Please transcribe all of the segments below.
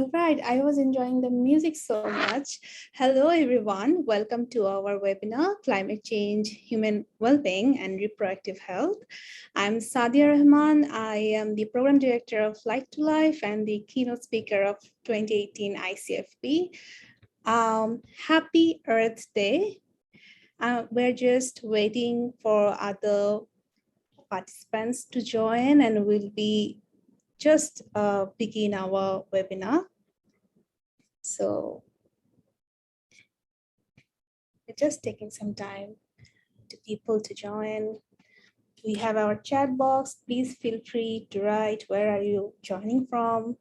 All right, I was enjoying the music so much. Hello, everyone. Welcome to our webinar, Climate Change, Human Wellbeing and Reproductive Health. I'm Sadia Rahman. I am the Program Director of Light to Life and the keynote speaker of 2018 ICFP. Happy Earth Day. We're just waiting for other participants to join, and we'll be just begin our webinar. So we're just taking some time to people to join. We have our chat box. Please feel free to write where are you joining from.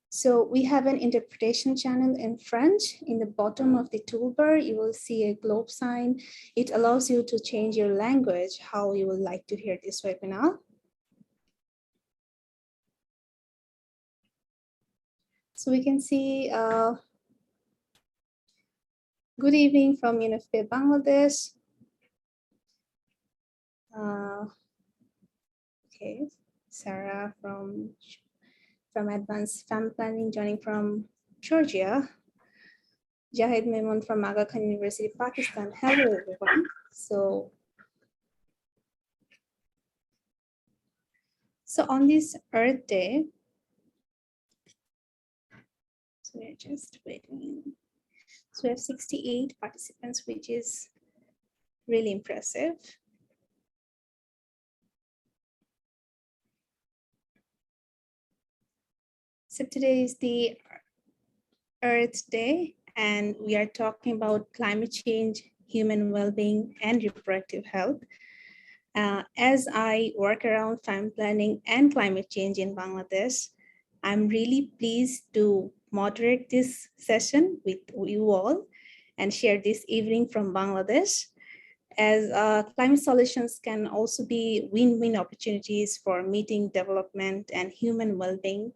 So we have an interpretation channel in French. In the bottom of the toolbar, you will see a globe sign. It allows you to change your language, how you would like to hear this webinar. So we can see, good evening from UNFPA Bangladesh. Okay, Sarah from Advanced Family Planning, joining from Georgia. Jahid Memon from Aga Khan University, Pakistan. Hello, everyone. So on this Earth Day, so we're just waiting. So we have 68 participants, which is really impressive. So today is the Earth Day, and we are talking about climate change, human well-being, and reproductive health. As I work around family planning and climate change in Bangladesh, I'm really pleased to moderate this session with you all and share this evening from Bangladesh, as climate solutions can also be win-win opportunities for meeting development and human well-being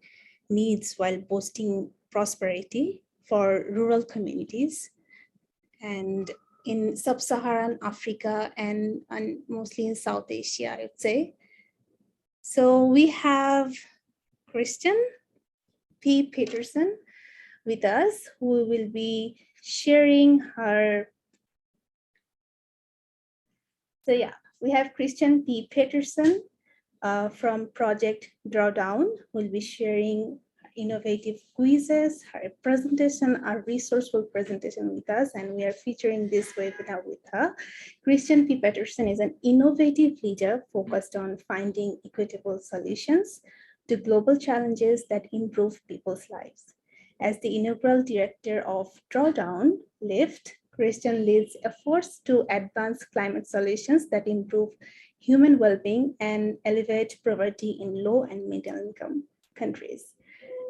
needs while boosting prosperity for rural communities and in sub-Saharan Africa and mostly in South Asia, I would say. So we have Kristen P. Patterson with us, who will be sharing her. So yeah, we have Kristen P. Patterson from Project Drawdown, who will be sharing innovative quizzes, her presentation, a resourceful presentation with us, and we are featuring this webinar with her. Kristen P. Patterson is an innovative leader focused on finding equitable solutions to global challenges that improve people's lives. As the inaugural director of Drawdown, LIFT, Kristen leads efforts to advance climate solutions that improve human well-being and elevate poverty in low and middle income countries.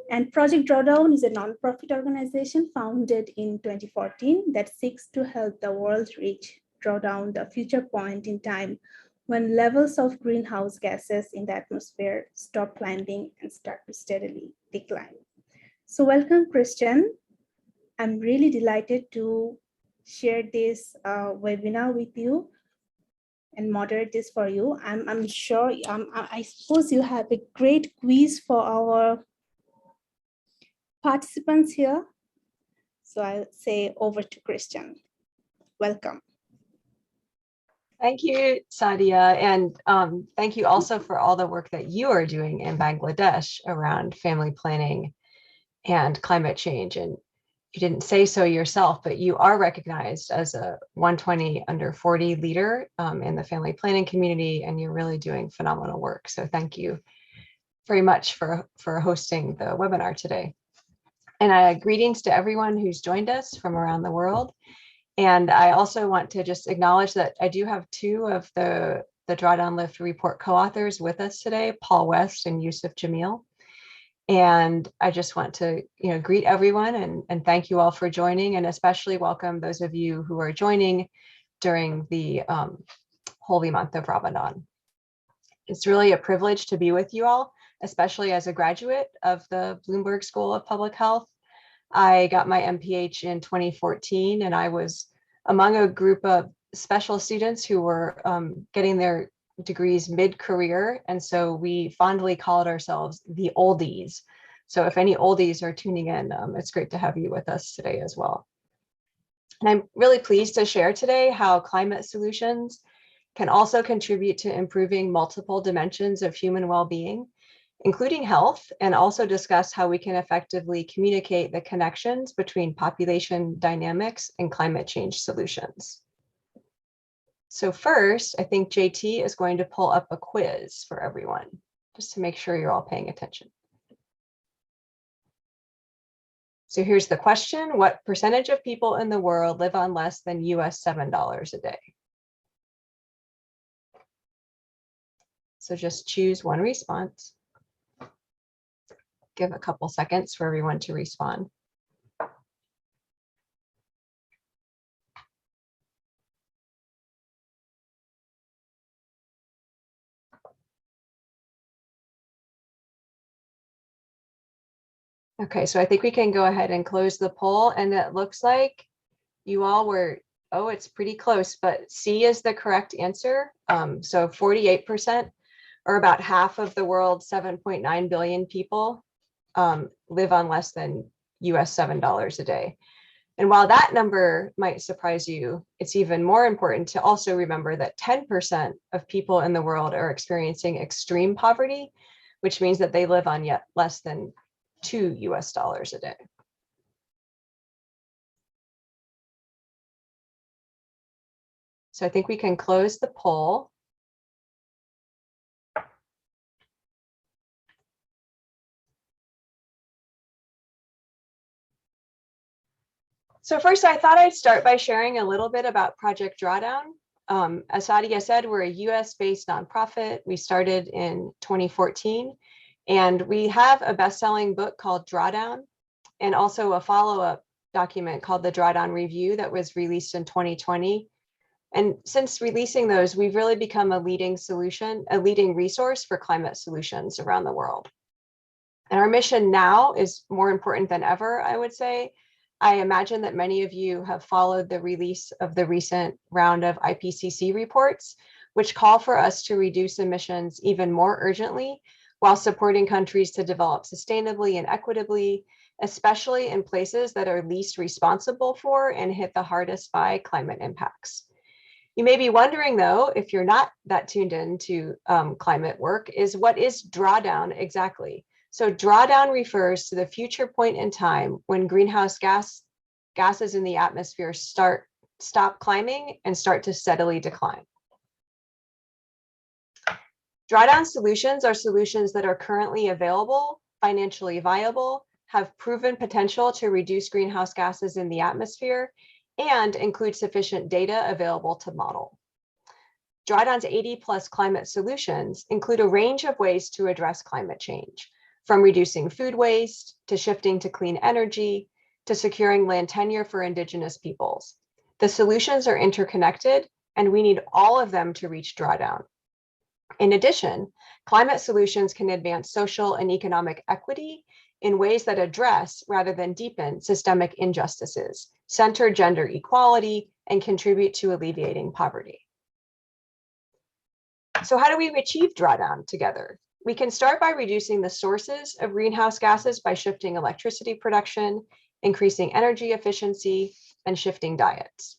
And Project Drawdown is a nonprofit organization founded in 2014 that seeks to help the world reach drawdown, the future point in time when levels of greenhouse gases in the atmosphere stop climbing and start to steadily decline. So welcome, Kristen. I'm really delighted to share this webinar with you and moderate this for you. I'm sure, I suppose you have a great quiz for our participants here. So I'll say over to Kristen. Welcome. Thank you, Sadia. And thank you also for all the work that you are doing in Bangladesh around family planning and climate change. And you didn't say so yourself, but you are recognized as a 120 under 40 leader in the family planning community, and you're really doing phenomenal work. So thank you very much for hosting the webinar today. And greetings to everyone who's joined us from around the world. And I also want to just acknowledge that I do have two of the Drawdown Lift report co-authors with us today, Paul West and Yusuf Jamil. And I just want to greet everyone and thank you all for joining, and especially welcome those of you who are joining during the holy month of Ramadan. It's really a privilege to be with you all, especially as a graduate of the Bloomberg School of Public Health. I got my MPH in 2014, and I was among a group of special students who were getting their degrees mid-career, and so we fondly called ourselves the oldies. So if any oldies are tuning in, it's great to have you with us today as well. And I'm really pleased to share today how climate solutions can also contribute to improving multiple dimensions of human well-being, including health, and also discuss how we can effectively communicate the connections between population dynamics and climate change solutions. So first, I think JT is going to pull up a quiz for everyone, just to make sure you're all paying attention. So here's the question: what percentage of people in the world live on less than US $7 a day? So just choose one response. Give a couple seconds for everyone to respond. Okay, so I think we can go ahead and close the poll, and it looks like you all were, oh, it's pretty close, but C is the correct answer. So 48%, or about half of the world's 7.9 billion people, live on less than US $7 a day. And while that number might surprise you, it's even more important to also remember that 10% of people in the world are experiencing extreme poverty, which means that they live on yet less than $2 US a day. So I think we can close the poll. So first, I thought I'd start by sharing a little bit about Project Drawdown. As Sadia said, we're a US-based nonprofit. We started in 2014, and we have a best-selling book called Drawdown, and also a follow-up document called the Drawdown Review that was released in 2020. And since releasing those, we've really become a leading resource for climate solutions around the world. And our mission now is more important than ever, I would say. I imagine that many of you have followed the release of the recent round of IPCC reports, which call for us to reduce emissions even more urgently while supporting countries to develop sustainably and equitably, especially in places that are least responsible for and hit the hardest by climate impacts. You may be wondering, though, if you're not that tuned into climate work, what is drawdown exactly? So drawdown refers to the future point in time when greenhouse gases in the atmosphere stop climbing and start to steadily decline. Drawdown solutions are solutions that are currently available, financially viable, have proven potential to reduce greenhouse gases in the atmosphere, and include sufficient data available to model. Drawdown's 80+ climate solutions include a range of ways to address climate change, from reducing food waste, to shifting to clean energy, to securing land tenure for Indigenous peoples. The solutions are interconnected, and we need all of them to reach drawdown. In addition, climate solutions can advance social and economic equity in ways that address, rather than deepen, systemic injustices, center gender equality, and contribute to alleviating poverty. So how do we achieve drawdown together? We can start by reducing the sources of greenhouse gases by shifting electricity production, increasing energy efficiency, and shifting diets.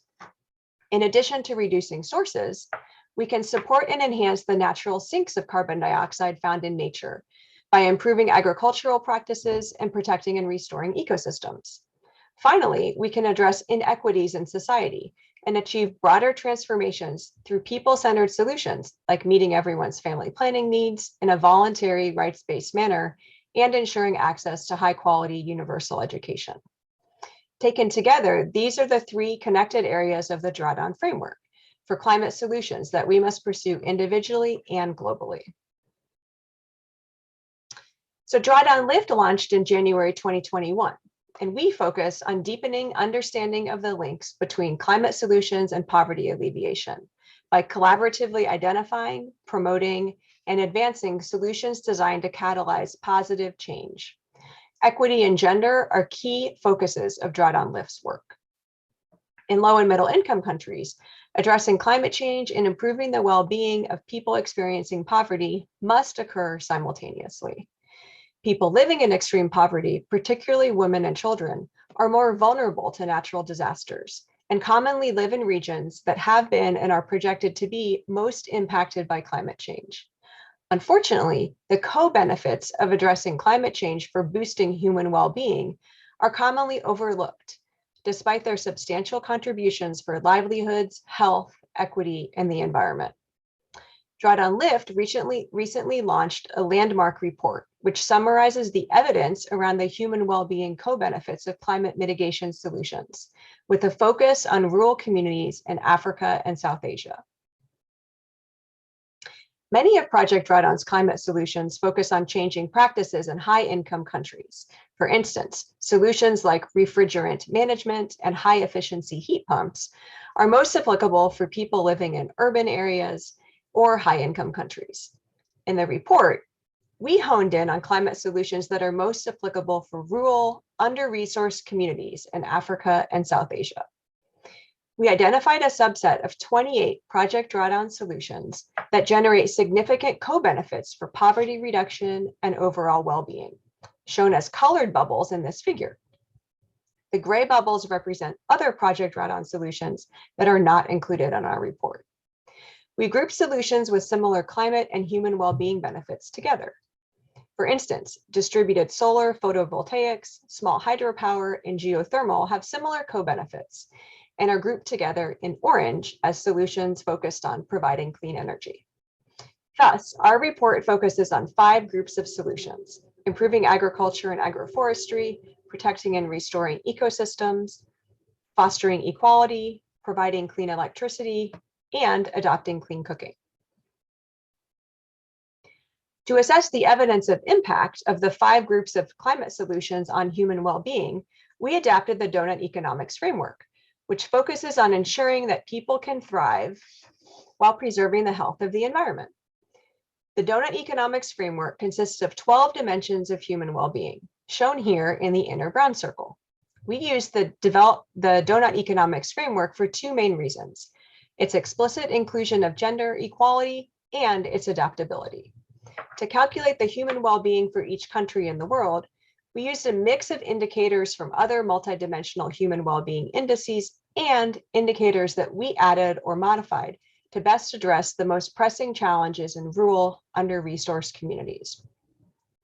In addition to reducing sources, we can support and enhance the natural sinks of carbon dioxide found in nature by improving agricultural practices and protecting and restoring ecosystems. Finally, we can address inequities in society and achieve broader transformations through people-centered solutions, like meeting everyone's family planning needs in a voluntary, rights-based manner and ensuring access to high-quality universal education. Taken together, these are the three connected areas of the drawdown framework for climate solutions that we must pursue individually and globally. So Drawdown Lift launched in January 2021, and we focus on deepening understanding of the links between climate solutions and poverty alleviation by collaboratively identifying, promoting, and advancing solutions designed to catalyze positive change. Equity and gender are key focuses of Drawdown Lift's work. In low and middle income countries, addressing climate change and improving the well-being of people experiencing poverty must occur simultaneously. People living in extreme poverty, particularly women and children, are more vulnerable to natural disasters and commonly live in regions that have been and are projected to be most impacted by climate change. Unfortunately, the co-benefits of addressing climate change for boosting human well-being are commonly overlooked, despite their substantial contributions for livelihoods, health, equity, and the environment. Drawdown Lift recently launched a landmark report, which summarizes the evidence around the human well-being co-benefits of climate mitigation solutions, with a focus on rural communities in Africa and South Asia. Many of Project Drawdown's climate solutions focus on changing practices in high-income countries. For instance, solutions like refrigerant management and high-efficiency heat pumps are most applicable for people living in urban areas or high-income countries. In the report, we honed in on climate solutions that are most applicable for rural, under-resourced communities in Africa and South Asia. We identified a subset of 28 Project Drawdown solutions that generate significant co-benefits for poverty reduction and overall well-being, shown as colored bubbles in this figure. The gray bubbles represent other Project Drawdown solutions that are not included in our report. We grouped solutions with similar climate and human well-being benefits together. For instance, distributed solar, photovoltaics, small hydropower, and geothermal have similar co-benefits and are grouped together in orange as solutions focused on providing clean energy. Thus, our report focuses on 5 groups of solutions: improving agriculture and agroforestry, protecting and restoring ecosystems, fostering equality, providing clean electricity, and adopting clean cooking. To assess the evidence of impact of the 5 groups of climate solutions on human well-being, we adapted the donut economics framework, which focuses on ensuring that people can thrive while preserving the health of the environment. The donut economics framework consists of 12 dimensions of human well-being, shown here in the inner brown circle. We used the donut economics framework for 2 main reasons: its explicit inclusion of gender equality and its adaptability. To calculate the human well-being for each country in the world, we used a mix of indicators from other multidimensional human well-being indices and indicators that we added or modified to best address the most pressing challenges in rural, under-resourced communities.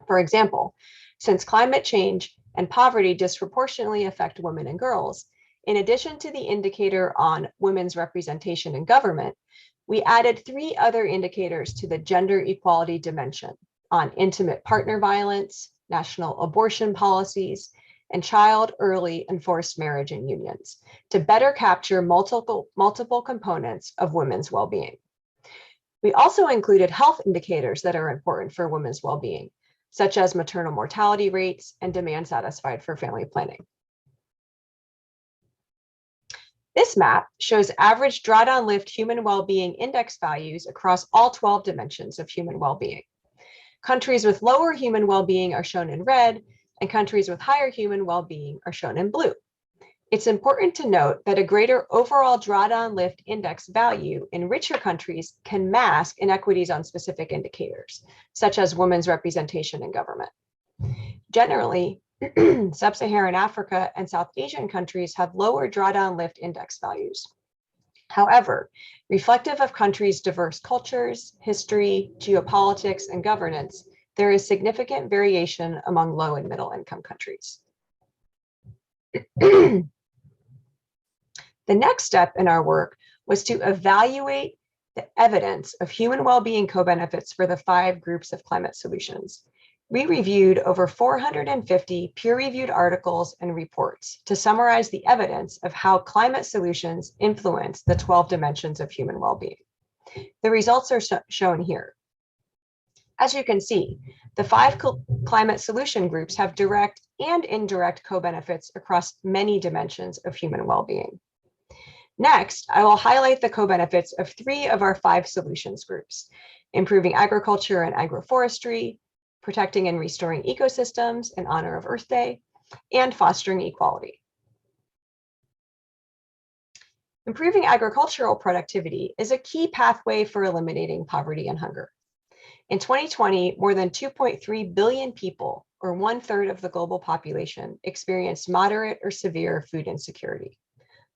For example, since climate change and poverty disproportionately affect women and girls, in addition to the indicator on women's representation in government, we added 3 other indicators to the gender equality dimension on intimate partner violence, national abortion policies, and child, early, and forced marriage and unions to better capture multiple components of women's well-being. We also included health indicators that are important for women's well-being, such as maternal mortality rates and demand satisfied for family planning. This map shows average Drawdown Lift human well-being index values across all 12 dimensions of human well-being. Countries with lower human well-being are shown in red, and countries with higher human well-being are shown in blue. It's important to note that a greater overall Drawdown Lift index value in richer countries can mask inequities on specific indicators, such as women's representation in government. Generally, sub-Saharan Africa and South Asian countries have lower Drawdown Lift index values. However, reflective of countries' diverse cultures, history, geopolitics, and governance, there is significant variation among low and middle income countries. The next step in our work was to evaluate the evidence of human well-being co-benefits for the 5 groups of climate solutions. We reviewed over 450 peer-reviewed articles and reports to summarize the evidence of how climate solutions influence the 12 dimensions of human well-being. The results are shown here. As you can see, the 5 climate solution groups have direct and indirect co-benefits across many dimensions of human well-being. Next, I will highlight the co-benefits of 3 of our 5 solutions groups: improving agriculture and agroforestry, protecting and restoring ecosystems in honor of Earth Day, and fostering equality. Improving agricultural productivity is a key pathway for eliminating poverty and hunger. In 2020, more than 2.3 billion people, or 1/3 of the global population, experienced moderate or severe food insecurity.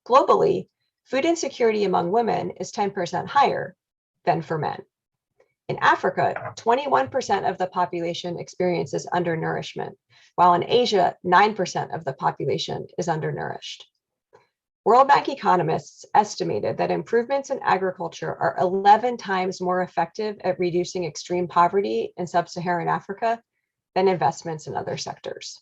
Globally, food insecurity among women is 10% higher than for men. In Africa, 21% of the population experiences undernourishment, while in Asia, 9% of the population is undernourished. World Bank economists estimated that improvements in agriculture are 11 times more effective at reducing extreme poverty in sub-Saharan Africa than investments in other sectors.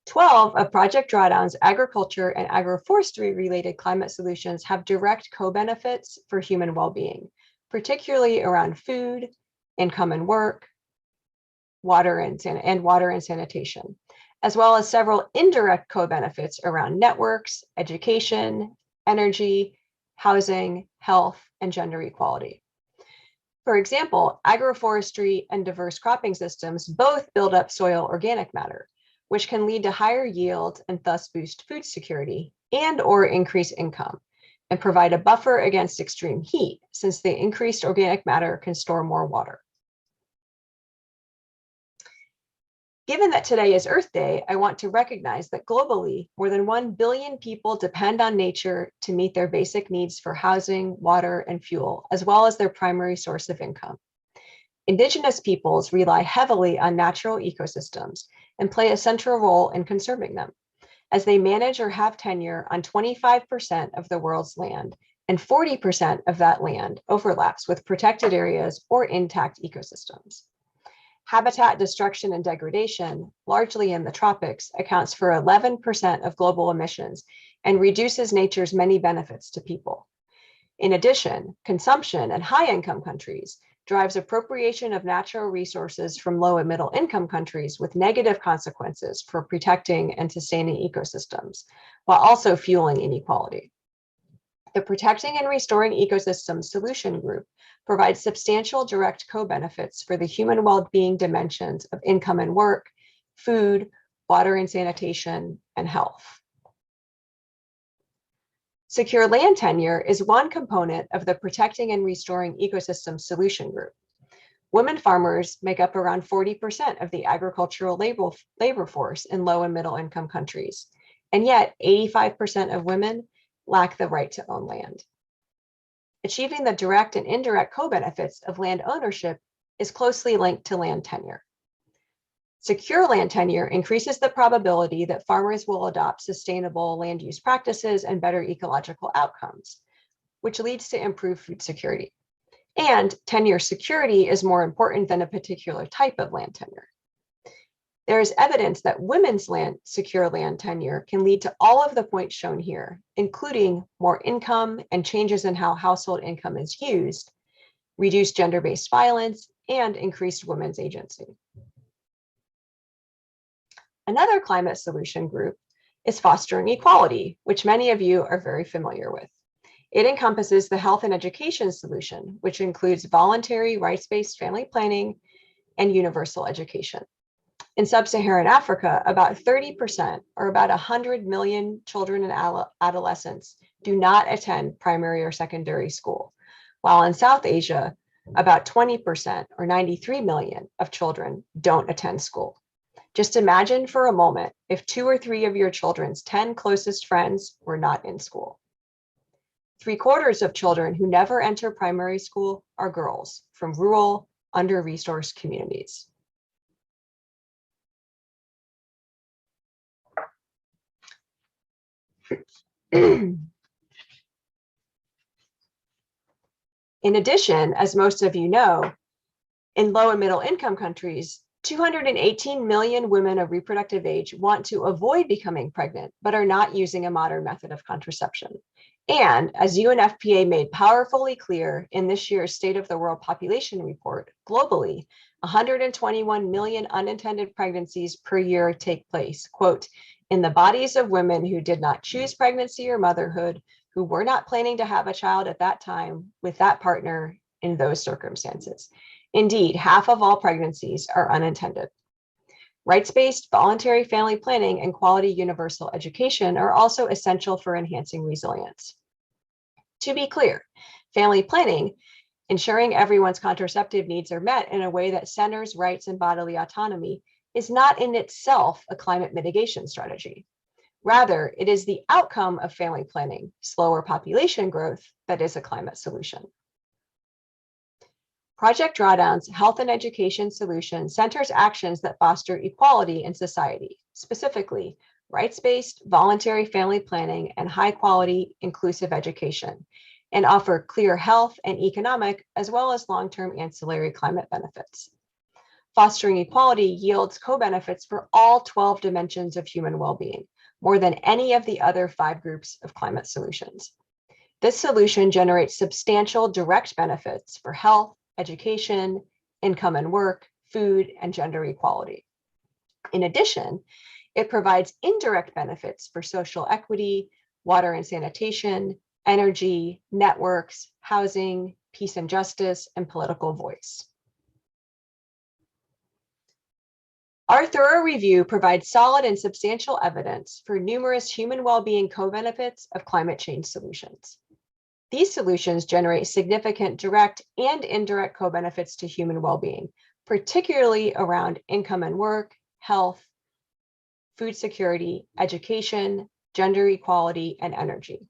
Twelve of Project Drawdown's agriculture and agroforestry related climate solutions have direct co-benefits for human well-being, particularly around food, income and work, water and sanitation, as well as several indirect co-benefits around networks, education, energy, housing, health, and gender equality. For example, agroforestry and diverse cropping systems both build up soil organic matter, which can lead to higher yield and thus boost food security and/or increase income, and provide a buffer against extreme heat, since the increased organic matter can store more water. Given that today is Earth Day, I want to recognize that globally, more than 1 billion people depend on nature to meet their basic needs for housing, water, and fuel, as well as their primary source of income. Indigenous peoples rely heavily on natural ecosystems and play a central role in conserving them, as they manage or have tenure on 25% of the world's land, and 40% of that land overlaps with protected areas or intact ecosystems. Habitat destruction and degradation, largely in the tropics, accounts for 11% of global emissions and reduces nature's many benefits to people. In addition, consumption in high-income countries drives appropriation of natural resources from low and middle income countries with negative consequences for protecting and sustaining ecosystems, while also fueling inequality. The Protecting and Restoring Ecosystems Solution Group provides substantial direct co-benefits for the human well-being dimensions of income and work, food, water and sanitation, and health. Secure land tenure is one component of the Protecting and Restoring Ecosystems Solution Group. Women farmers make up around 40% of the agricultural labor force in low and middle income countries, and yet 85% of women lack the right to own land. Achieving the direct and indirect co-benefits of land ownership is closely linked to land tenure. Secure land tenure increases the probability that farmers will adopt sustainable land use practices and better ecological outcomes, which leads to improved food security. And tenure security is more important than a particular type of land tenure. There is evidence that women's secure land tenure can lead to all of the points shown here, including more income and changes in how household income is used, reduced gender-based violence, and increased women's agency. Another climate solution group is fostering equality, which many of you are very familiar with. It encompasses the health and education solution, which includes voluntary rights-based family planning and universal education. In sub-Saharan Africa, about 30%, or about 100 million children and adolescents, do not attend primary or secondary school, while in South Asia, about 20%, or 93 million of children don't attend school. Just imagine for a moment if 2 or 3 of your children's 10 closest friends were not in school. 3/4 of children who never enter primary school are girls from rural, under-resourced communities. In addition, as most of you know, in low and middle income countries, 218 million women of reproductive age want to avoid becoming pregnant, but are not using a modern method of contraception. And as UNFPA made powerfully clear in this year's State of the World Population Report, globally, 121 million unintended pregnancies per year take place, quote, in the bodies of women who did not choose pregnancy or motherhood, who were not planning to have a child at that time with that partner in those circumstances. Indeed, half of all pregnancies are unintended. Rights-based voluntary family planning and quality universal education are also essential for enhancing resilience. To be clear, family planning, ensuring everyone's contraceptive needs are met in a way that centers rights and bodily autonomy, is not in itself a climate mitigation strategy. Rather, it is the outcome of family planning, slower population growth, that is a climate solution. Project Drawdown's health and education solution centers actions that foster equality in society, specifically rights-based voluntary family planning and high-quality inclusive education, and offer clear health and economic as well as long-term ancillary climate benefits. Fostering equality yields co-benefits for all 12 dimensions of human well-being, more than any of the other 5 groups of climate solutions. This solution generates substantial direct benefits for health, education, income and work, food, and gender equality. In addition, it provides indirect benefits for social equity, water and sanitation, energy, networks, housing, peace and justice, and political voice. Our thorough review provides solid and substantial evidence for numerous human well-being co-benefits of climate change solutions. These solutions generate significant direct and indirect co-benefits to human well-being, particularly around income and work, health, food security, education, gender equality, and energy,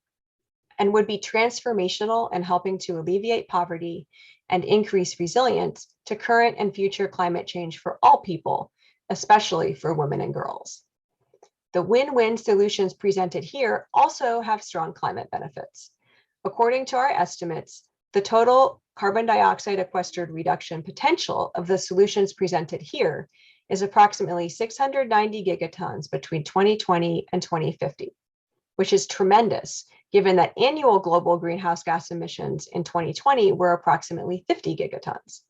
and would be transformational in helping to alleviate poverty and increase resilience to current and future climate change for all people, especially for women and girls. The win-win solutions presented here also have strong climate benefits. According to our estimates, the total carbon dioxide sequestered reduction potential of the solutions presented here is approximately 690 gigatons between 2020 and 2050, which is tremendous given that annual global greenhouse gas emissions in 2020 were approximately 50 gigatons.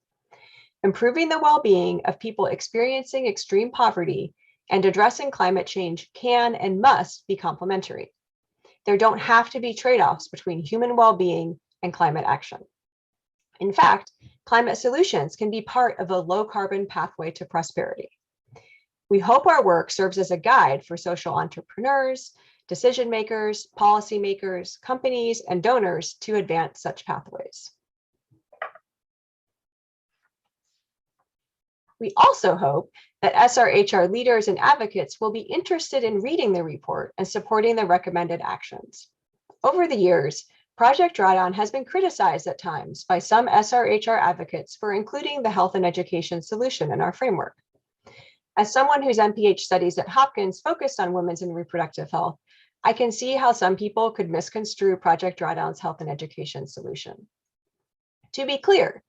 Improving the well-being of people experiencing extreme poverty and addressing climate change can and must be complementary. There don't have to be trade-offs between human well-being and climate action. In fact, climate solutions can be part of a low-carbon pathway to prosperity. We hope our work serves as a guide for social entrepreneurs, decision makers, policymakers, companies, and donors to advance such pathways. We also hope that SRHR leaders and advocates will be interested in reading the report and supporting the recommended actions. Over the years, Project Drawdown has been criticized at times by some SRHR advocates for including the health and education solution in our framework. As someone whose MPH studies at Hopkins focused on women's and reproductive health, I can see how some people could misconstrue Project Drawdown's health and education solution. To be clear,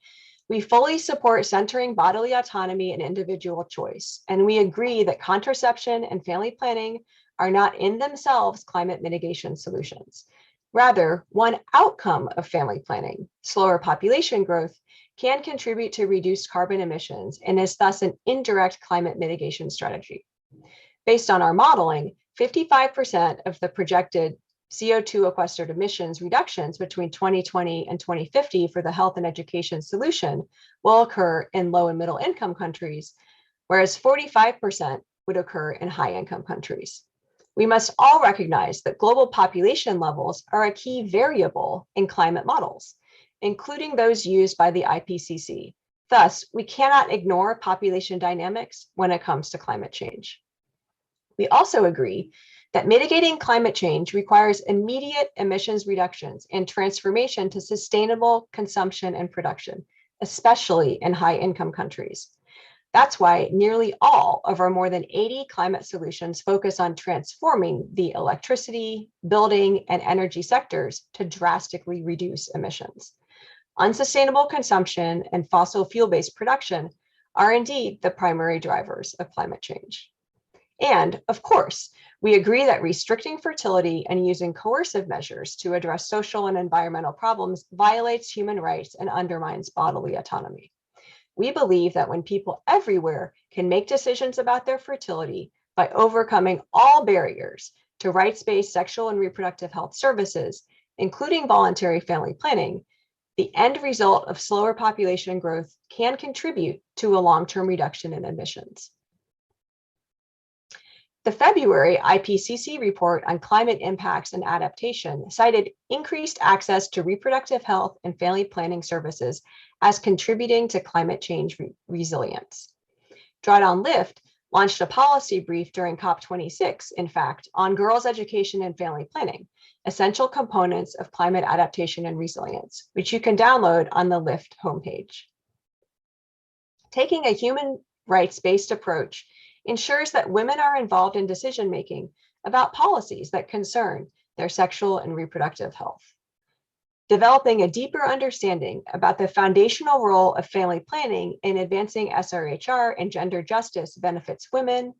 we fully support centering bodily autonomy and individual choice, and we agree that contraception and family planning are not in themselves climate mitigation solutions. Rather, one outcome of family planning, slower population growth, can contribute to reduced carbon emissions and is thus an indirect climate mitigation strategy. Based on our modeling, 55% of the projected CO2 sequestered emissions reductions between 2020 and 2050 for the health and education solution will occur in low and middle income countries, whereas 45% would occur in high income countries. We must all recognize that global population levels are a key variable in climate models, including those used by the IPCC. Thus, we cannot ignore population dynamics when it comes to climate change. We also agree that mitigating climate change requires immediate emissions reductions and transformation to sustainable consumption and production, especially in high-income countries. That's why nearly all of our more than 80 climate solutions focus on transforming the electricity, building, and energy sectors to drastically reduce emissions. Unsustainable consumption and fossil fuel-based production are indeed the primary drivers of climate change. And, of course, we agree that restricting fertility and using coercive measures to address social and environmental problems violates human rights and undermines bodily autonomy. We believe that when people everywhere can make decisions about their fertility by overcoming all barriers to rights-based sexual and reproductive health services, including voluntary family planning, the end result of slower population growth can contribute to a long-term reduction in emissions. The February IPCC report on climate impacts and adaptation cited increased access to reproductive health and family planning services as contributing to climate change resilience. Drawdown Lift launched a policy brief during COP26, in fact, on girls' education and family planning, essential components of climate adaptation and resilience, which you can download on the Lift homepage. Taking a human rights-based approach ensures that women are involved in decision-making about policies that concern their sexual and reproductive health. Developing a deeper understanding about the foundational role of family planning in advancing SRHR and gender justice benefits women,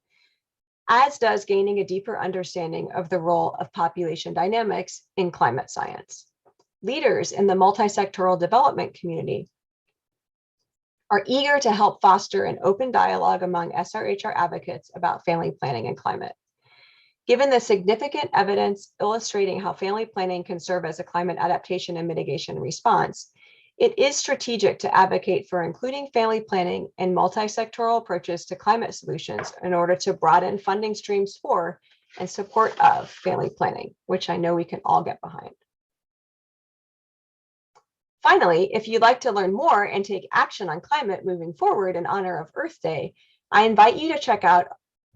as does gaining a deeper understanding of the role of population dynamics in climate science. Leaders in the multi-sectoral development community are eager to help foster an open dialogue among SRHR advocates about family planning and climate. Given the significant evidence illustrating how family planning can serve as a climate adaptation and mitigation response, it is strategic to advocate for including family planning and multi-sectoral approaches to climate solutions in order to broaden funding streams for and support of family planning, which I know we can all get behind. Finally, if you'd like to learn more and take action on climate moving forward in honor of Earth Day, I invite you to check out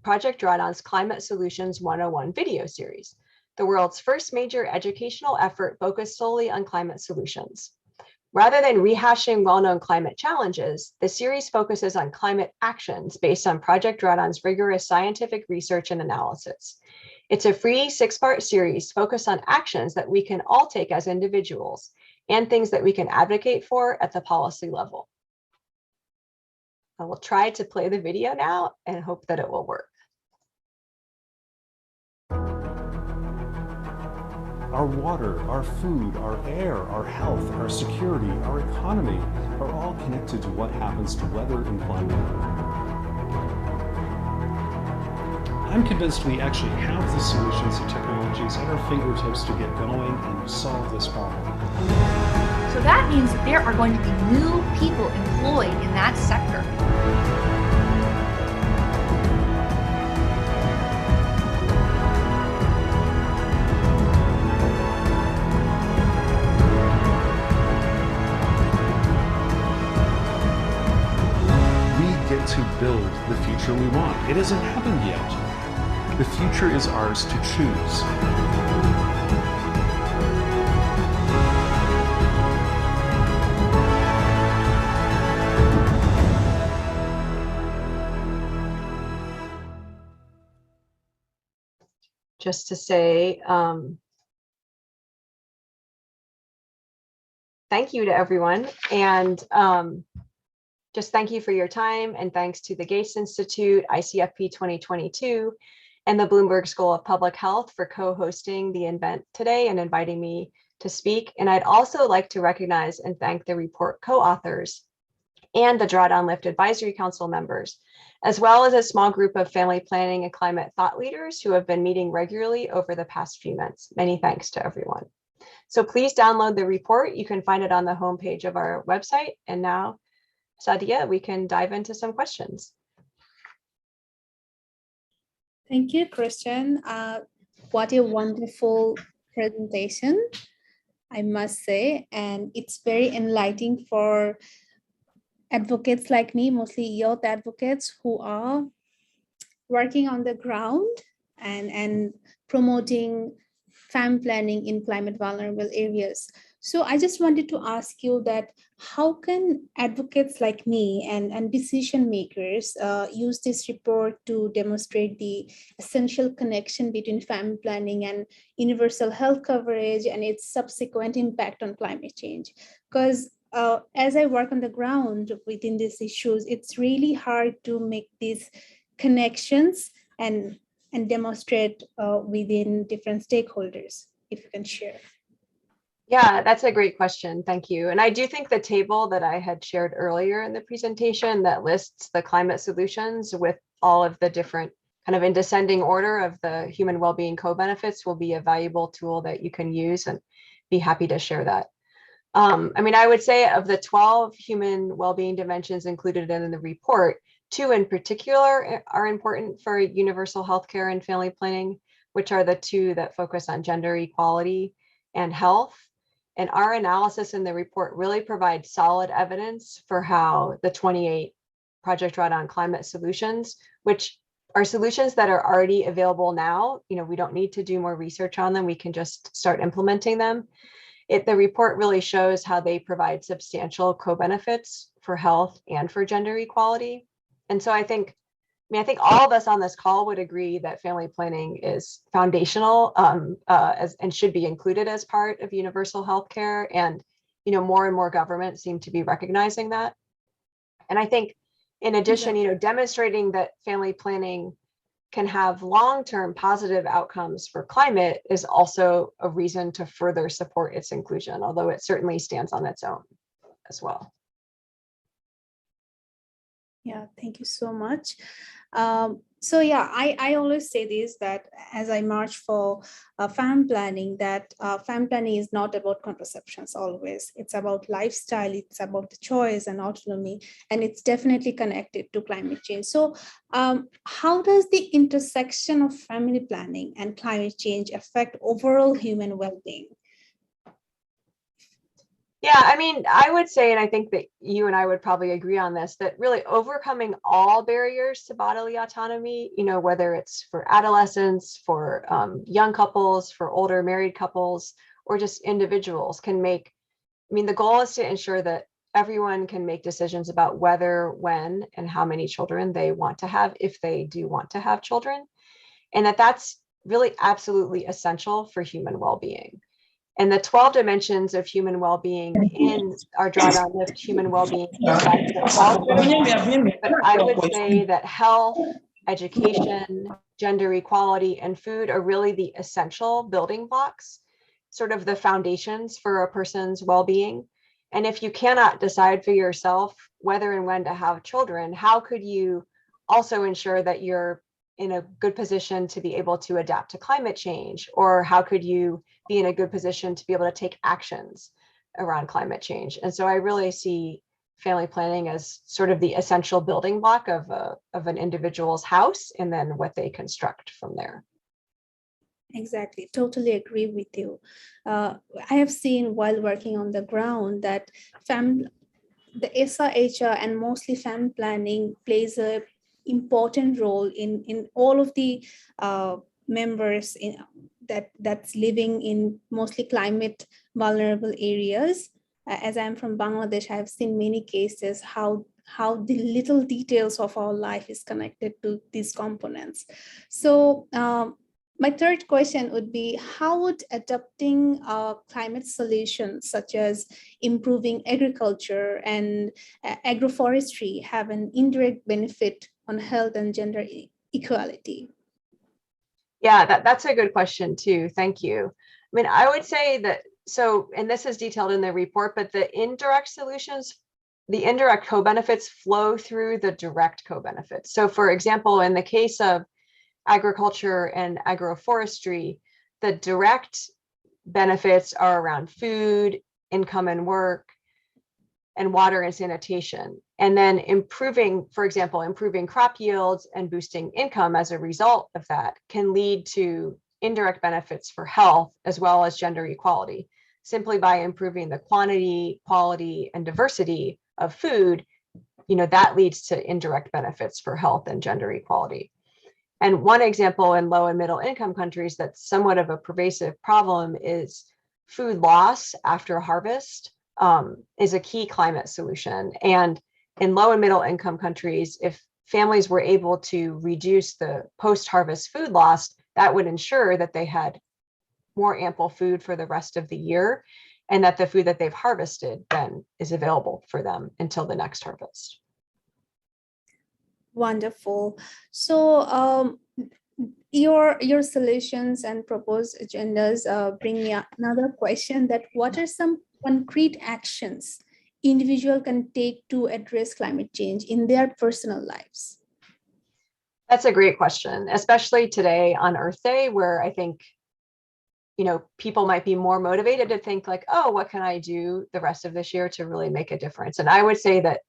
Project Drawdown's Climate Solutions 101 video series, the world's first major educational effort focused solely on climate solutions. Rather than rehashing well-known climate challenges, the series focuses on climate actions based on Project Drawdown's rigorous scientific research and analysis. It's a free 6-part series focused on actions that we can all take as individuals and things that we can advocate for at the policy level. I will try to play the video now and hope that it will work. Our water, our food, our air, our health, our security, our economy are all connected to what happens to weather and climate. I'm convinced we actually have the solutions and technologies at our fingertips to get going and solve this problem. So that means that there are going to be new people employed in that sector. We get to build the future we want. It hasn't happened yet. The future is ours to choose. Just to say thank you to everyone, and just thank you for your time, and thanks to the Gates Institute, ICFP 2022, and the Bloomberg School of Public Health for co-hosting the event today and inviting me to speak. And I'd also like to recognize and thank the report co-authors and the Drawdown Lift Advisory Council members, as well as a small group of family planning and climate thought leaders who have been meeting regularly over the past few months. Many thanks to everyone. So please download the report. You can find it on the homepage of our website. And now, Sadia, we can dive into some questions. Thank you, Kristen. What a wonderful presentation, I must say. And it's very enlightening for advocates like me, mostly youth advocates who are working on the ground and promoting family planning in climate vulnerable areas. So I just wanted to ask you that how can advocates like me and decision makers use this report to demonstrate the essential connection between family planning and universal health coverage and its subsequent impact on climate change? Because as I work on the ground within these issues, it's really hard to make these connections and demonstrate within different stakeholders, if you can share. Yeah, that's a great question. Thank you. And I do think the table that I had shared earlier in the presentation that lists the climate solutions with all of the different kind of in descending order of the human well-being co-benefits will be a valuable tool that you can use, and be happy to share that. I mean, I would say of the 12 human well-being dimensions included in the report, two in particular are important for universal healthcare and family planning, which are the two that focus on gender equality and health. And our analysis in the report really provides solid evidence for how the 28 Project Drawdown climate solutions, which are solutions that are already available now, we don't need to do more research on them. We can just start implementing them. The report really shows how they provide substantial co-benefits for health and for gender equality. And so I think all of us on this call would agree that family planning is foundational and should be included as part of universal healthcare. And, more and more governments seem to be recognizing that. And I think in addition, demonstrating that family planning can have long-term positive outcomes for climate is also a reason to further support its inclusion, although it certainly stands on its own as well. Yeah, thank you so much. So yeah, I always say this, that as I march for family planning, that family planning is not about contraceptions always. It's about lifestyle, it's about the choice and autonomy, and it's definitely connected to climate change. So how does the intersection of family planning and climate change affect overall human well-being? Yeah, I would say, and I think that you and I would probably agree on this, that really overcoming all barriers to bodily autonomy, whether it's for adolescents, for young couples, for older married couples, or just individuals can make, the goal is to ensure that everyone can make decisions about whether, when, and how many children they want to have, if they do want to have children, and that's really absolutely essential for human well-being. And the 12 dimensions of human well-being in our Drawdown lift human well-being inside all critical, but I would say that health, education, gender equality, and food are really the essential building blocks, sort of the foundations for a person's well-being. And if you cannot decide for yourself whether and when to have children, how could you also ensure that you're in a good position to be able to adapt to climate change? Or how could you be in a good position to be able to take actions around climate change? And so I really see family planning as sort of the essential building block of an individual's house, and then what they construct from there. Exactly, totally agree with you. I have seen while working on the ground that the SRHR and mostly family planning plays a important role in all of the members that's living in mostly climate vulnerable areas. As I'm from Bangladesh, I've seen many cases how the little details of our life is connected to these components. So my third question would be, how would adopting climate solutions such as improving agriculture and agroforestry have an indirect benefit on health and gender equality? Yeah, that's a good question too. Thank you. I would say that, and this is detailed in the report, but the indirect solutions, the indirect co-benefits flow through the direct co-benefits. So for example, in the case of agriculture and agroforestry, the direct benefits are around food, income and work, and water and sanitation. And then improving crop yields and boosting income as a result of that can lead to indirect benefits for health as well as gender equality. Simply by improving the quantity, quality, and diversity of food, that leads to indirect benefits for health and gender equality. And one example in low and middle income countries that's somewhat of a pervasive problem is food loss after harvest is a key climate solution. And in low and middle income countries, if families were able to reduce the post-harvest food loss, that would ensure that they had more ample food for the rest of the year, and that the food that they've harvested then is available for them until the next harvest. Wonderful. So your solutions and proposed agendas bring me another question, that what are some concrete actions individual can take to address climate change in their personal lives? That's a great question, especially today on Earth Day, where I think, people might be more motivated to think like, oh, what can I do the rest of this year to really make a difference? And I would say that,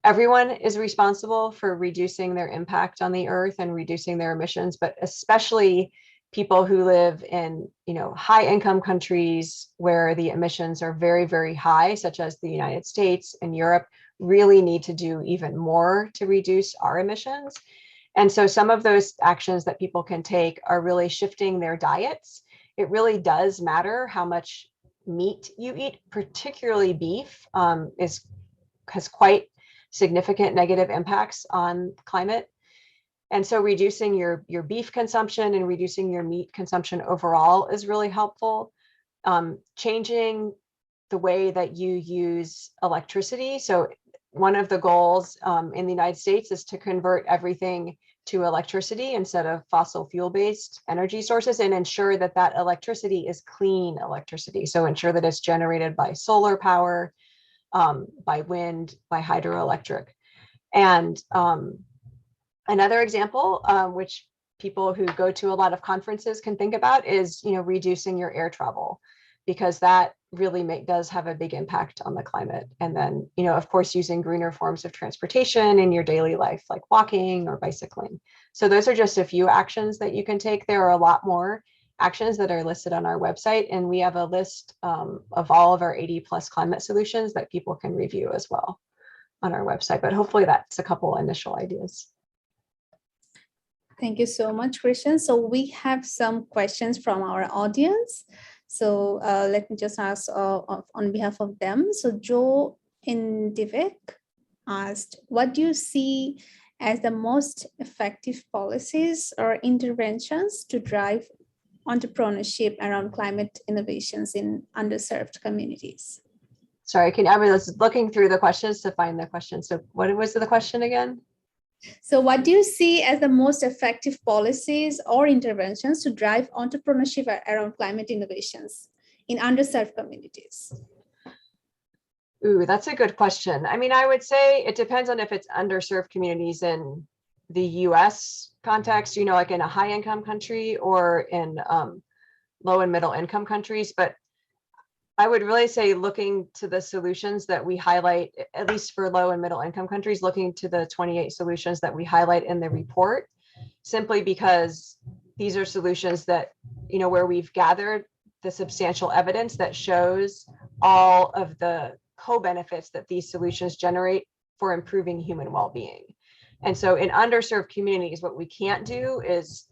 everyone is responsible for reducing their impact on the earth and reducing their emissions, but especially people who live in, high income countries where the emissions are very, very high, such as the United States and Europe, really need to do even more to reduce our emissions. And so some of those actions that people can take are really shifting their diets. It really does matter how much meat you eat, particularly beef, has quite significant negative impacts on climate. And so reducing your beef consumption and reducing your meat consumption overall is really helpful. Changing the way that you use electricity. So one of the goals in the United States is to convert everything to electricity instead of fossil fuel-based energy sources, and ensure that that electricity is clean electricity. So ensure that it's generated by solar power, by wind, by hydroelectric. And another example, which people who go to a lot of conferences can think about, is reducing your air travel, because that really does have a big impact on the climate. And then, of course, using greener forms of transportation in your daily life, like walking or bicycling. So those are just a few actions that you can take. There are a lot more actions that are listed on our website, and we have a list of all of our 80+ climate solutions that people can review as well on our website. But hopefully that's a couple initial ideas. Thank you so much, Kristen. So we have some questions from our audience. So let me just ask on behalf of them. So Joe Indivik asked, what do you see as the most effective policies or interventions to drive entrepreneurship around climate innovations in underserved communities? Sorry, I was looking through the questions to find the question. So what was the question again? So what do you see as the most effective policies or interventions to drive entrepreneurship around climate innovations in underserved communities? Ooh, that's a good question. I mean, I would say it depends on if it's underserved communities in the US context, like in a high income country or in low and middle income countries. But I would really say looking to the solutions that we highlight, at least for low and middle income countries, looking to the 28 solutions that we highlight in the report, simply because these are solutions that, where we've gathered the substantial evidence that shows all of the co-benefits that these solutions generate for improving human well-being. And so in underserved communities, what we can't do is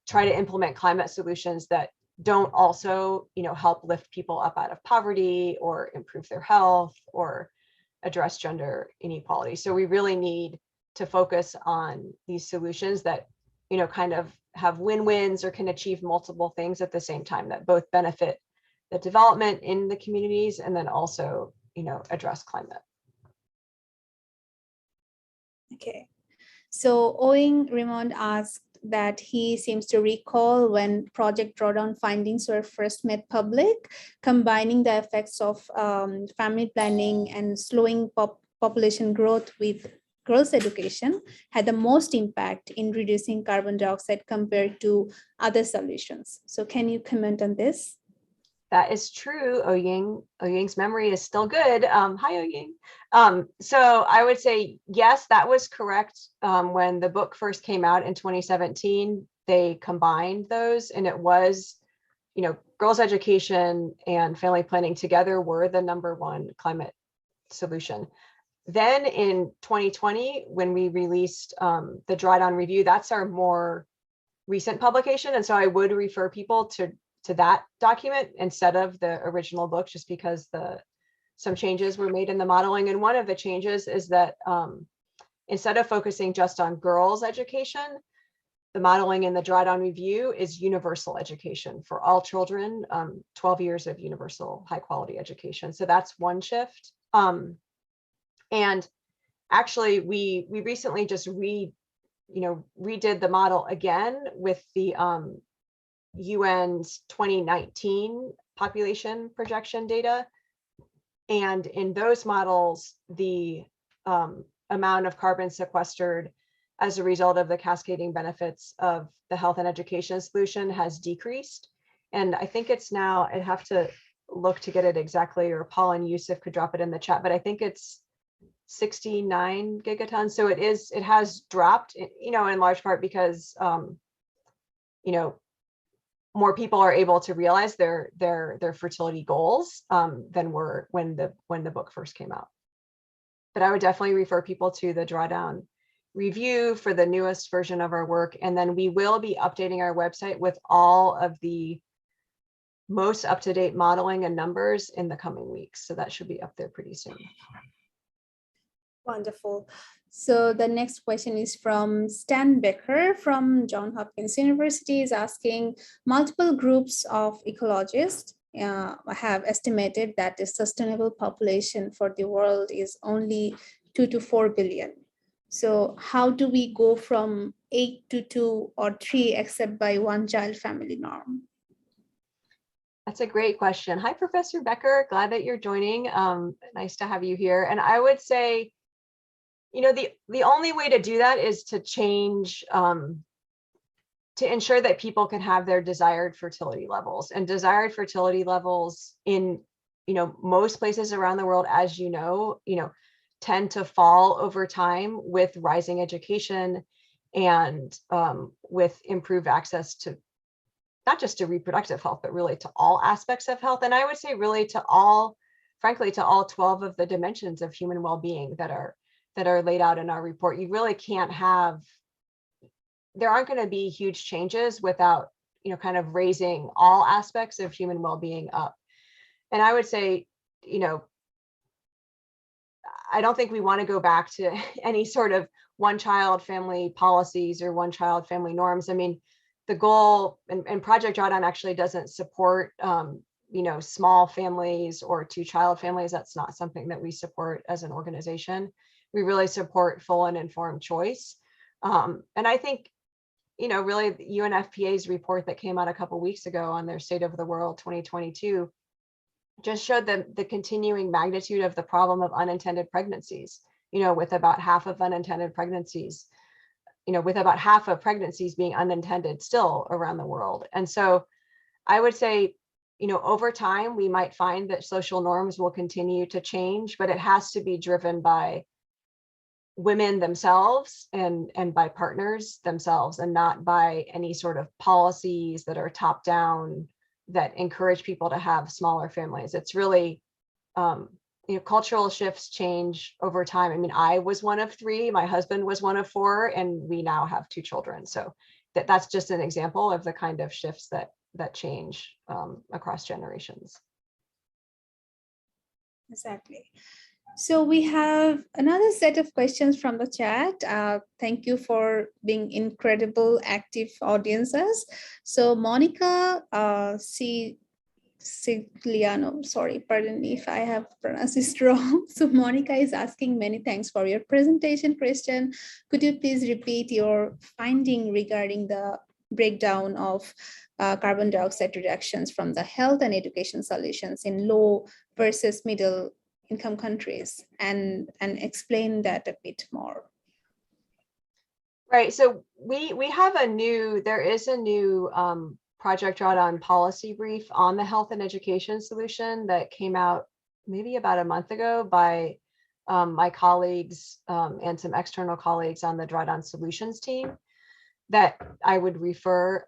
try to implement climate solutions that don't also, help lift people up out of poverty or improve their health or address gender inequality. So we really need to focus on these solutions that, kind of have win-wins or can achieve multiple things at the same time, that both benefit the development in the communities and then also, address climate. Okay. So Owen Raymond asked that he seems to recall when Project Drawdown findings were first made public, combining the effects of family planning and slowing population growth with girls' education had the most impact in reducing carbon dioxide compared to other solutions. So can you comment on this? That is true. Oying's memory is still good. Hi, Oying. So I would say, yes, that was correct. When the book first came out in 2017, they combined those, and it was, girls' education and family planning together were the #1 climate solution. Then in 2020, when we released the Drawdown review, that's our more recent publication. And so I would refer people to that document instead of the original book, just because some changes were made in the modeling. And one of the changes is that instead of focusing just on girls' education, the modeling in the Drawdown review is universal education for all children, 12 years of universal high quality education. So that's one shift. And actually we recently just redid the model again with the UN's 2019 population projection data. And in those models, the amount of carbon sequestered as a result of the cascading benefits of the health and education solution has decreased. And I think it's now, I'd have to look to get it exactly, or Paul and Yusuf could drop it in the chat, but I think it's 69 gigatons. So it has dropped, in large part because, more people are able to realize their fertility goals than were when the book first came out. But I would definitely refer people to the Drawdown review for the newest version of our work. And then we will be updating our website with all of the most up-to-date modeling and numbers in the coming weeks. So that should be up there pretty soon. Wonderful. So the next question is from Stan Becker from Johns Hopkins University, is asking, multiple groups of ecologists have estimated that the sustainable population for the world is only 2 to 4 billion. So how do we go from 8 to 2 or 3 except by one child family norm? That's a great question. Hi, Professor Becker. Glad that you're joining. Nice to have you here. And I would say, the only way to do that is to change, to ensure that people can have their desired fertility levels, and desired fertility levels in, most places around the world, as tend to fall over time with rising education and with improved access to not just to reproductive health, but really to all aspects of health. And I would say really to all, frankly, to all 12 of the dimensions of human well-being that are laid out in our report. You really can't have, there aren't going to be huge changes without, kind of raising all aspects of human well-being up. And I would say, I don't think we want to go back to any sort of one-child family policies or one-child family norms. I mean, the goal, and Project Drawdown actually doesn't support, small families or two-child families. That's not something that we support as an organization. We really support full and informed choice. And I think, really UNFPA's report that came out a couple of weeks ago on their State of the World 2022 just showed the continuing magnitude of the problem of unintended pregnancies, with about half of unintended pregnancies, with about half of pregnancies being unintended still around the world. And so I would say, over time, we might find that social norms will continue to change, but it has to be driven by women themselves and by partners themselves, and not by any sort of policies that are top down that encourage people to have smaller families. It's really, cultural shifts change over time. I mean, I was one of 3, my husband was one of 4, and we now have 2 children. So that's just an example of the kind of shifts that change across generations. Exactly. So we have another set of questions from the chat. Thank you for being incredible, active audiences. So Monica Sigliano, sorry, pardon me if I have pronounced this wrong. So Monica is asking, many thanks for your presentation, Kristen. Could you please repeat your finding regarding the breakdown of carbon dioxide reductions from the health and education solutions in low versus middle income countries, and explain that a bit more? Right. So there is a new Project Drawdown policy brief on the health and education solution that came out maybe about a month ago by my colleagues and some external colleagues on the Drawdown solutions team, that I would refer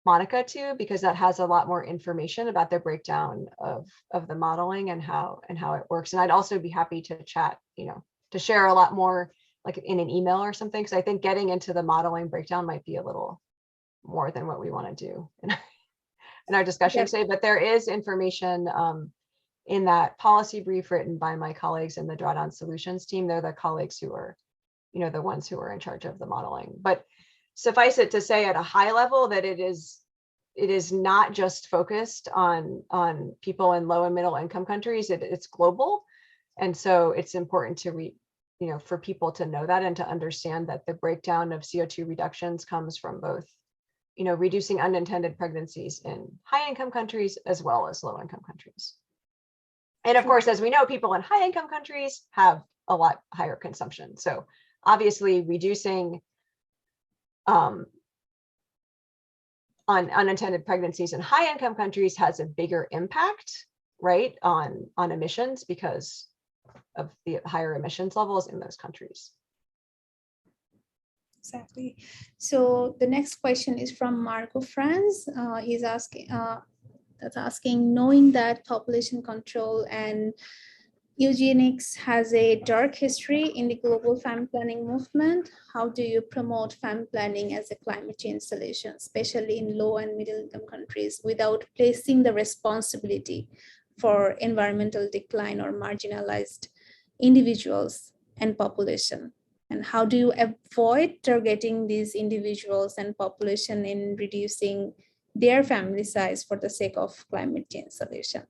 Monica to, because that has a lot more information about the breakdown of the modeling and how it works. And I'd also be happy to chat, to share a lot more, like in an email or something, because I think getting into the modeling breakdown might be a little more than what we want to do in our discussion today. But there is information in that policy brief written by my colleagues in the Drawdown Solutions team. They're the colleagues who are, the ones who are in charge of the modeling. But suffice it to say at a high level that it is not just focused on people in low and middle income countries. It's global. And so it's important to for people to know that and to understand that the breakdown of CO2 reductions comes from both, reducing unintended pregnancies in high income countries as well as low income countries. And of course, as we know, people in high income countries have a lot higher consumption. So obviously reducing on unintended pregnancies in high income countries has a bigger impact, right, on emissions, because the higher emissions levels in those countries. Exactly. So the next question is from Marco Franz. He's asking, knowing that population control and eugenics has a dark history in the global family planning movement, how do you promote family planning as a climate change solution, especially in low and middle income countries, without placing the responsibility for environmental decline or marginalized individuals and population? And how do you avoid targeting these individuals and population in reducing their family size for the sake of climate change solution?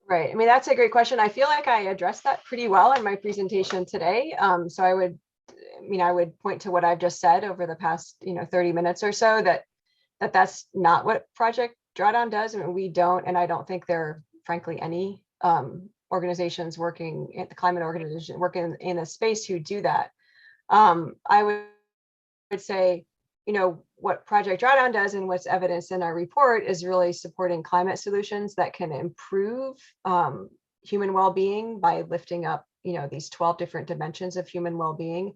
Right. I mean, that's a great question. I feel like I addressed that pretty well in my presentation today. So I would point to what I've just said over the past, 30 minutes or so, that's not what Project Drawdown does. I mean, we don't, and I don't think there are, frankly, any organizations working at the climate organization working in a space who do that. I would say, what Project Drawdown does and what's evidenced in our report is really supporting climate solutions that can improve human well-being by lifting up, these 12 different dimensions of human well-being,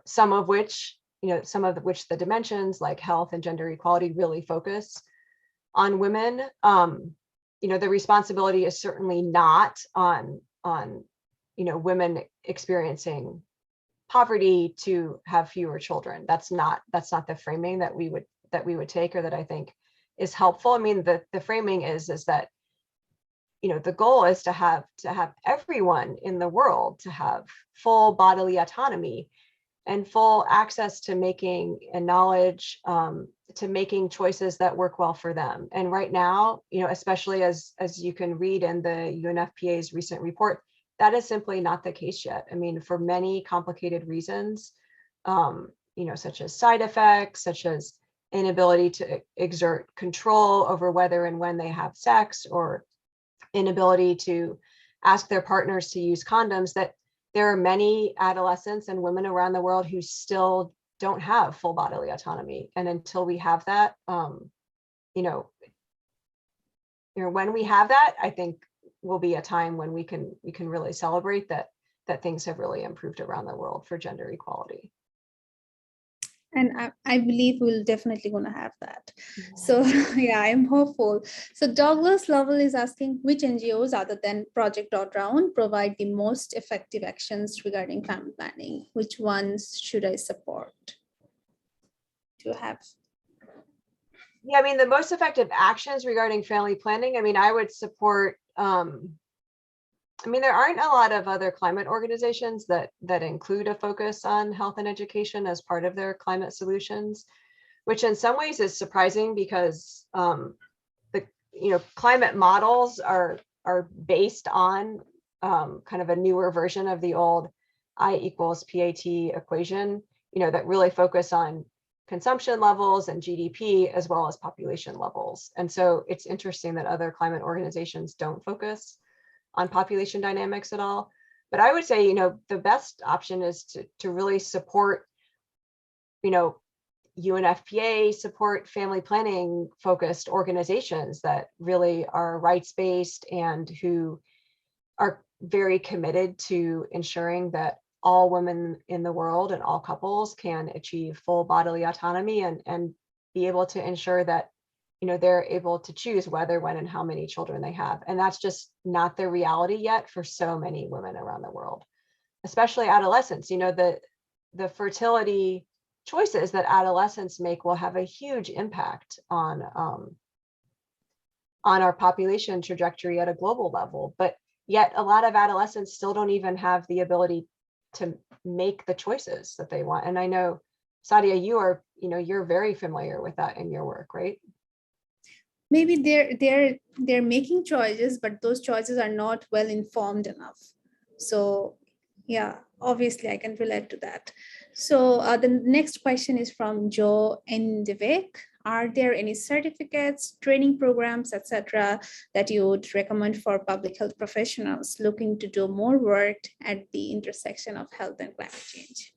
some of which the dimensions like health and gender equality really focus on women. The responsibility is certainly not on women experiencing poverty to have fewer children. That's not the framing that we would take, or that I think is helpful. I mean, the framing is that, the goal is to have everyone in the world to have full bodily autonomy and full access to making and knowledge, to making choices that work well for them. And right now, especially as you can read in the UNFPA's recent report, that is simply not the case yet. I mean, for many complicated reasons, such as side effects, such as inability to exert control over whether and when they have sex, or inability to ask their partners to use condoms, that there are many adolescents and women around the world who still don't have full bodily autonomy. And until we have that, when we have that, I think will be a time when we can really celebrate that things have really improved around the world for gender equality. And I believe we'll definitely gonna have that. So yeah, I'm hopeful. So Douglas Lovell is asking, which NGOs other than Project Drawdown provide the most effective actions regarding family planning? Which ones should I support to have? Yeah, I mean, the most effective actions regarding family planning, I mean, I would support, there aren't a lot of other climate organizations that include a focus on health and education as part of their climate solutions, which in some ways is surprising because climate models are based on kind of a newer version of the old I equals PAT equation, that really focus on consumption levels and GDP as well as population levels. And so it's interesting that other climate organizations don't focus on population dynamics at all. But I would say, the best option is to really support, UNFPA, support family planning focused organizations that really are rights-based and who are very committed to ensuring that all women in the world and all couples can achieve full bodily autonomy and be able to ensure that, they're able to choose whether, when, and how many children they have. And that's just not the reality yet for so many women around the world, especially adolescents. The fertility choices that adolescents make will have a huge impact on our population trajectory at a global level. But yet a lot of adolescents still don't even have the ability to make the choices that they want. And I know, Sadia, you're very familiar with that in your work, right? Maybe they're making choices, but those choices are not well informed enough. So yeah, obviously I can relate to that. So the next question is from Joe Ndivek. Are there any certificates, training programs, etc., that you would recommend for public health professionals looking to do more work at the intersection of health and climate change?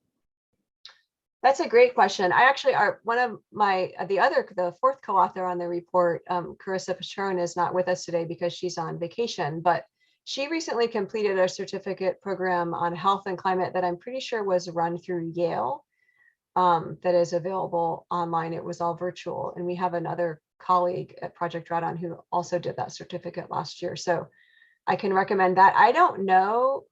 That's a great question. I actually are one of the fourth co-author on the report, Carissa Patron, is not with us today because she's on vacation, but She recently completed a certificate program on health and climate that I'm pretty sure was run through Yale, that is available online. It was all virtual. And we have another colleague at Project Drawdown who also did that certificate last year. So I can recommend that. I don't know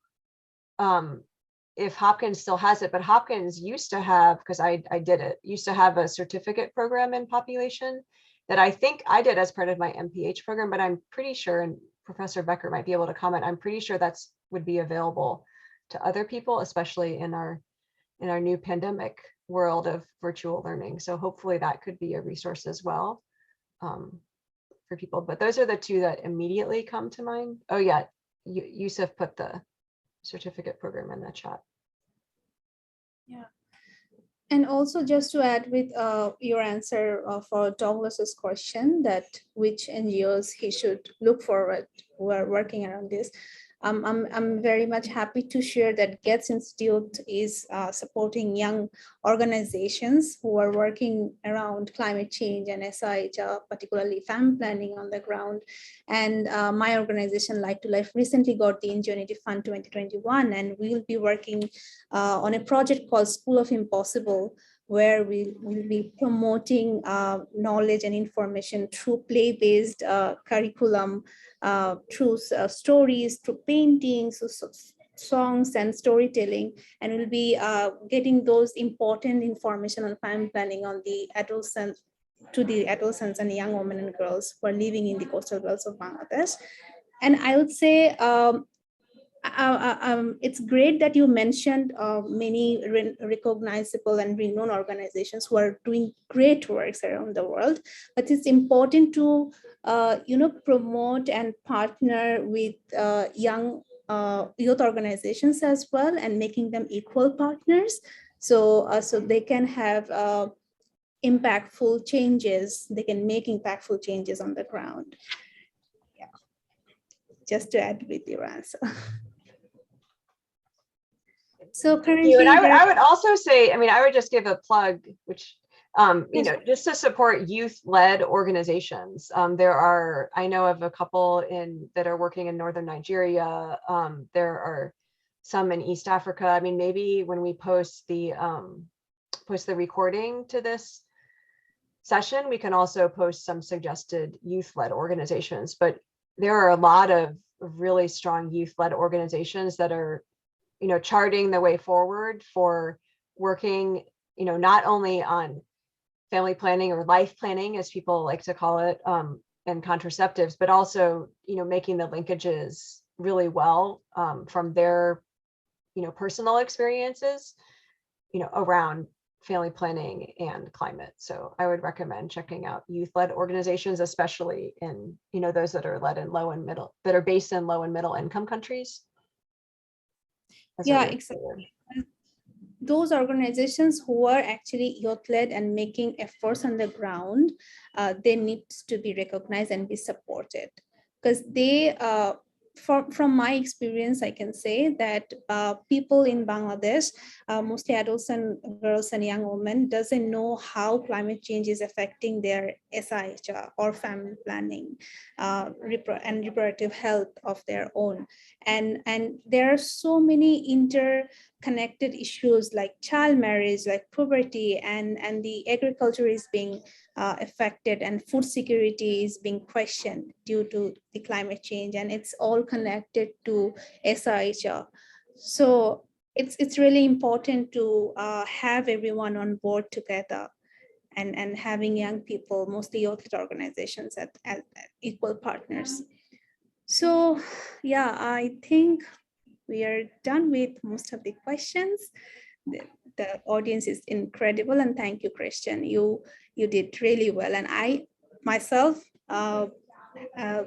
if Hopkins still has it, but Hopkins used to have, because I did it, used to have a certificate program in population that I think I did as part of my MPH program, but I'm pretty sure, and Professor Becker might be able to comment, I'm pretty sure that's would be available to other people, especially in our new pandemic world of virtual learning. So hopefully that could be a resource as well for people. But those are the two that immediately come to mind. Oh yeah, Yusuf put the certificate program in the chat. Yeah. And also just to add with your answer for Douglas's question that which NGOs he should look forward who are working around this. I'm very much happy to share that Gates Institute is supporting young organizations who are working around climate change and SIHR, particularly family planning on the ground. And my organization, Light to Life, recently got the Ingenuity Fund 2021, and we will be working on a project called School of Impossible, where we will be promoting knowledge and information through play-based curriculum, through stories, through paintings, songs and storytelling, and we'll be getting those important information on family planning on the adolescents, to the adolescents and young women and girls who are living in the coastal belts of Bangladesh. And I would say it's great that you mentioned many recognizable and renowned organizations who are doing great works around the world, but it's important to promote and partner with young youth organizations as well, and making them equal partners, so they can have impactful changes. They can make impactful changes on the ground. Yeah, just to add with your answer. So currently, and I would also say, I mean, I would just give a plug, which, just to support youth-led organizations. There are, I know of a couple that are working in Northern Nigeria. There are some in East Africa. I mean, maybe when we post the recording to this session, we can also post some suggested youth-led organizations. But there are a lot of really strong youth-led organizations that are charting the way forward for working, not only on family planning or life planning, as people like to call it, and contraceptives, but also, making the linkages really well from their, personal experiences, around family planning and climate. So I would recommend checking out youth-led organizations, especially in, those that are led in that are based in low and middle income countries. Yeah, exactly. Those organizations who are actually youth-led and making efforts on the ground, they need to be recognized and be supported, because they, from my experience, I can say that people in Bangladesh, mostly adolescent girls and young women, doesn't know how climate change is affecting their SIHR or family planning and reproductive health of their own. And there are so many interconnected issues like child marriage, like poverty, and the agriculture is being affected, and food security is being questioned due to the climate change, and it's all connected to SIHR. So it's really important to have everyone on board together, and having young people, mostly youth organizations, as equal partners. So yeah, I think we are done with most of the questions. The audience is incredible, and thank you, Kristen. You did really well, and I myself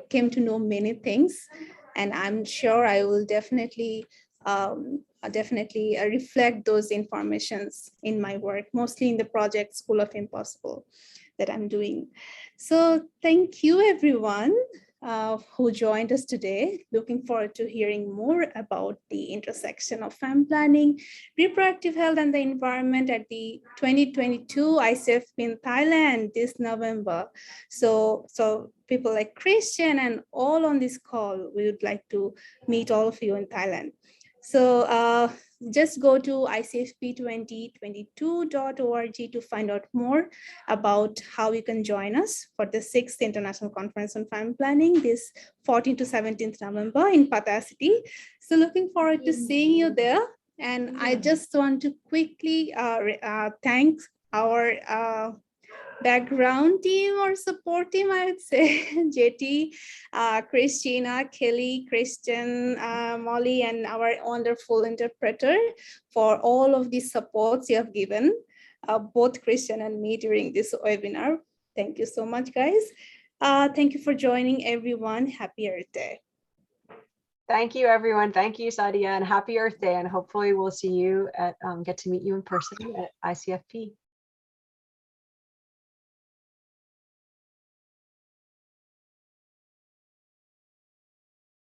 came to know many things, and I'm sure I will definitely reflect those informations in my work, mostly in the project School of Impossible that I'm doing. So thank you, everyone. who joined us today. Looking forward to hearing more about the intersection of family planning, reproductive health, and the environment at the 2022 ICFP in Thailand this November. So people like Kristen and all on this call, we would like to meet all of you in Thailand. So just go to icfp2022.org to find out more about how you can join us for the 6th International Conference on Family Planning this 14th to 17th November in Patterson. So looking forward to seeing you there. And I just want to quickly thank our background team or support team, I would say, JT, Christina, Kelly, Kristen, Molly, and our wonderful interpreter for all of the supports you have given, both Kristen and me during this webinar. Thank you so much, guys. Thank you for joining, everyone. Happy Earth Day. Thank you, everyone. Thank you, Sadia, and happy Earth Day. And hopefully we'll see you at, get to meet you in person at ICFP.